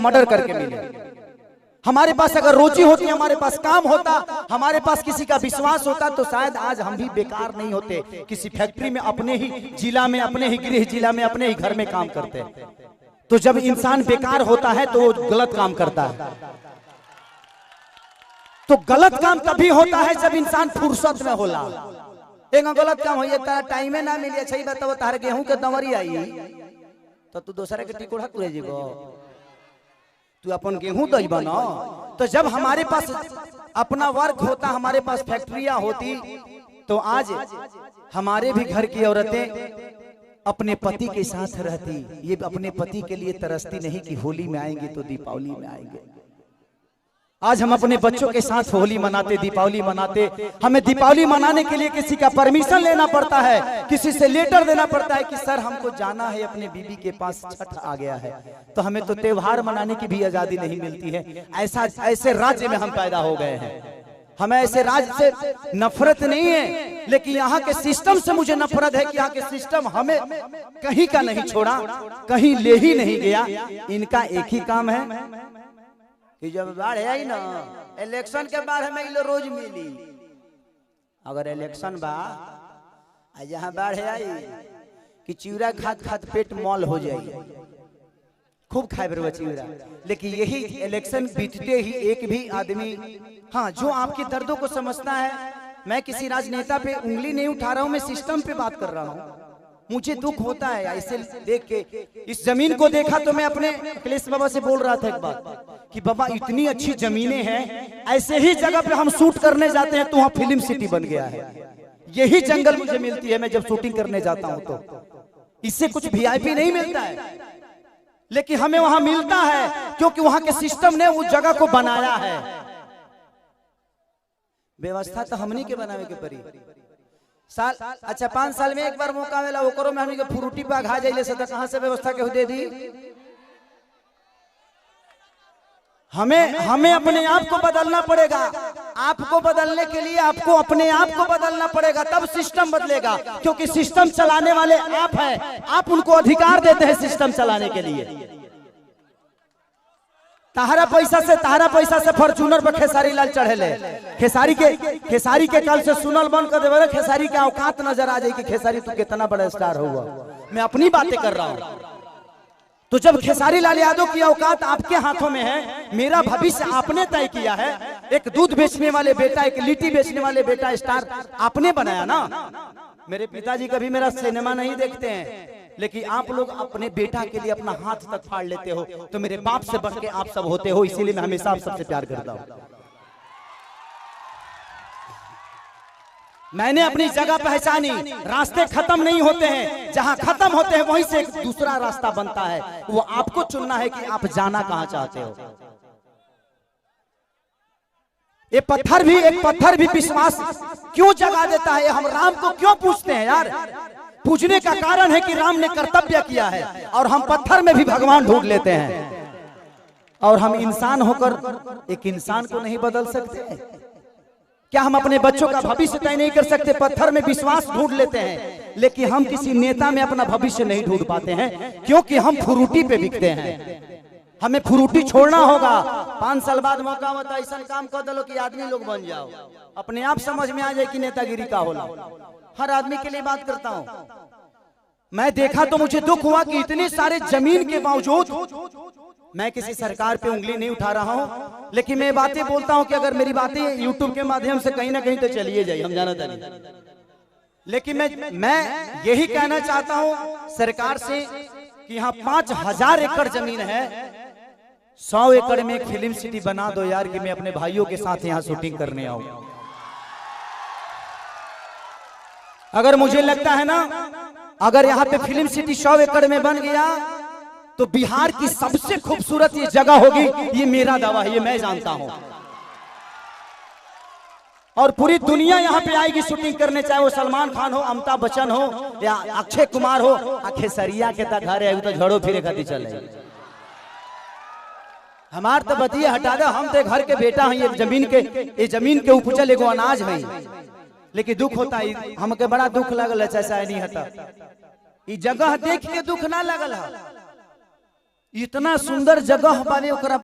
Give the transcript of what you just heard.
Murder करके मिले। हमारे पास अगर रोजी होती, हमारे पास काम होता, हमारे पास किसी का विश्वास होता, तो शायद आज हम भी बेकार नहीं होते, किसी फैक्ट्री में अपने ही जिला में, अपने ही गृह जिला में, अपने ही घर में काम करते। तो जब इंसान बेकार होता है तो वो गलत काम करता है। तो गलत काम तभी होता है जब इंसान फुर्सत में होला। एक गलत काम हो टाइम ना मिले, अच्छा बताओ तार गेहूं के दंवरी आई तो तू दूसरे के टिकोड़ा तुरे जीबो, तू अपन गेहूं दई बना। तो जब हमारे पास अपना वर्क होता, हमारे पास फैक्ट्रियां होती, तो आज हमारे भी घर की औरतें अपने पति के साथ रहती। ये अपने पति के लिए तरसती नहीं कि होली में आएंगे तो दीपावली में आएंगे। आज हम अपने बच्चों के साथ होली मनाते, दीपावली मनाते। हमें दीपावली मनाने के लिए किसी का परमिशन लेना पड़ता है, किसी से लेटर देना पड़ता है कि सर हमको जाना है अपने बीबी के पास, छठ आ गया है। तो हमें तो त्योहार मनाने की भी आजादी नहीं मिलती है। ऐसे राज्य में हम पैदा हो गए हैं। हमें ऐसे राज्य से नफरत नहीं है, लेकिन यहाँ के सिस्टम से मुझे नफरत है कि यहाँ के सिस्टम हमें कहीं का नहीं छोड़ा, कहीं ले ही नहीं गया। इनका एक ही काम है कि जब बाढ़ आई ना, इलेक्शन के बाद हमें लो रोज मिली। अगर इलेक्शन बा जहाँ बाढ़ आई कि चिवड़ा खात खात पेट मॉल हो जाए, खूब खाए बरवा चिवड़ा। लेकिन यही इलेक्शन बीतते ही एक भी आदमी, हाँ, जो आपके दर्दों को समझता है। मैं किसी राजनेता पे उंगली नहीं उठा रहा हूँ, मैं सिस्टम पे बात कर रहा हूँ। मुझे दुख होता है ऐसे देख के। इस जमीन को देखा तो मैं अपने अखिलेश बाबा से बोल रहा था एक बात कि बाबा इतनी अच्छी जमीनें हैं, ऐसे ही जगह पे हम शूट करने जाते हैं तो वहाँ फिल्म सिटी बन गया है। यही जंगल मुझे मिलती है मैं जब शूटिंग करने जाता हूँ, तो इससे कुछ वीआईपी नहीं मिलता है, लेकिन हमें वहां मिलता है क्योंकि वहां के सिस्टम ने उस जगह को बनाया है। व्यवस्था तो हमनी के बनावे के पड़ी। साल अच्छा 5 साल में एक बार मौका मिला, वो करो में हमनी के फ्रूटी पे घा जाइले से कहां से व्यवस्था के दे दी। हमें अपने आप को बदलना पड़ेगा। आपको बदलने के लिए आपको अपने आप को बदलना पड़ेगा, तब सिस्टम बदलेगा। क्योंकि सिस्टम चलाने वाले आप हैं, आप उनको अधिकार देते हैं सिस्टम चलाने के लिए। तारा पैसा से फॉर्च्यूनर पर खेसारी लाल चढ़ेले। खेसारी के काल से सुनल बंद कर देवे। खेसारी के औकात नजर आ जाए कि खेसारी तू कितना बड़ा स्टार हुआ। मैं अपनी बातें कर रहा हूं। तो जब खेसारी लाल यादव की औकात आपके हाथों में है, मेरा भविष्य आपने तय किया है। एक दूध बेचने वाले बेटा, एक लिट्टी बेचने वाले बेटा स्टार आपने बनाया ना। मेरे पिताजी कभी मेरा सिनेमा नहीं देखते हैं, लेकिन आप लोग अपने बेटा के लिए अपना हाथ तक फाड़ लेते हो। तो मेरे बाप से बढ़ के आप सब होते हो, इसीलिए मैं हमेशा आप सबसे प्यार करता हूं। मैंने अपनी जगह पहचानी। रास्ते खत्म नहीं होते हैं, जहां खत्म होते हैं वहीं से एक दूसरा रास्ता बनता है। वो आपको चुनना है कि आप जाना कहां चाहते हो। एक पत्थर भी विश्वास क्यों जगा देता है। हम राम को क्यों पूछते हैं यार? पूछने का कारण है कि राम ने कर्तव्य किया है, और हम पत्थर में भी भगवान ढूंढ लेते हैं। और हम इंसान होकर एक इंसान को नहीं बदल सकते। क्या हम अपने बच्चों का भविष्य तय नहीं कर सकते? पत्थर में विश्वास ढूंढ लेते हैं, लेकिन हम किसी नेता में अपना भविष्य नहीं ढूंढ पाते हैं, क्योंकि हम फ्रूटी पे बिकते हैं। हमें फ्रूटी छोड़ना होगा। 5 साल बाद मौका होता ऐसा काम कर दो कि आदमी लोग बन जाओ, अपने आप समझ में आ जाए कि नेतागिरी का होला। हर आदमी के लिए बात करता हूं। मैं देखा तो मुझे दुख हुआ कि इतने सारे जमीन के बावजूद, मैं किसी सरकार पे उंगली नहीं उठा रहा हूं, लेकिन मैं बातें बोलता हूं कि अगर मेरी बातें यूट्यूब के माध्यम से कहीं ना कहीं तो चलिए जाए, हम जाना था नहीं। लेकिन मैं यही कहना चाहता हूं सरकार से कि यहाँ 5000 एकड़ जमीन है, 100 एकड़ में एक फिल्म सिटी बना दो यार, कि मैं अपने भाइयों के साथ यहाँ शूटिंग करने आऊं। अगर मुझे लगता है ना, अगर यहाँ पे फिल्म सिटी 100 एकड़ में बन गया तो बिहार की सबसे खूबसूरत ये जगह होगी। ये मेरा दावा है, ये मैं जानता हूं। और पूरी दुनिया यहाँ पे आएगी शूटिंग करने, चाहे वो सलमान खान हो, अमिताभ बच्चन हो, या अक्षय कुमार हो। खेसरिया के तक घर है तो झड़ो फिरे खाती चले। हमार तो बतिया हटा दे, हम तो घर के बेटा हैं। ये जमीन के उपजल एगो अनाज है। लेकिन दुख होता है, हमके बड़ा दुख लगल है। चाचा नहीं हता, ये जगह देख के दुख ना लगल है, इतना सुंदर जगह बावे ओकरा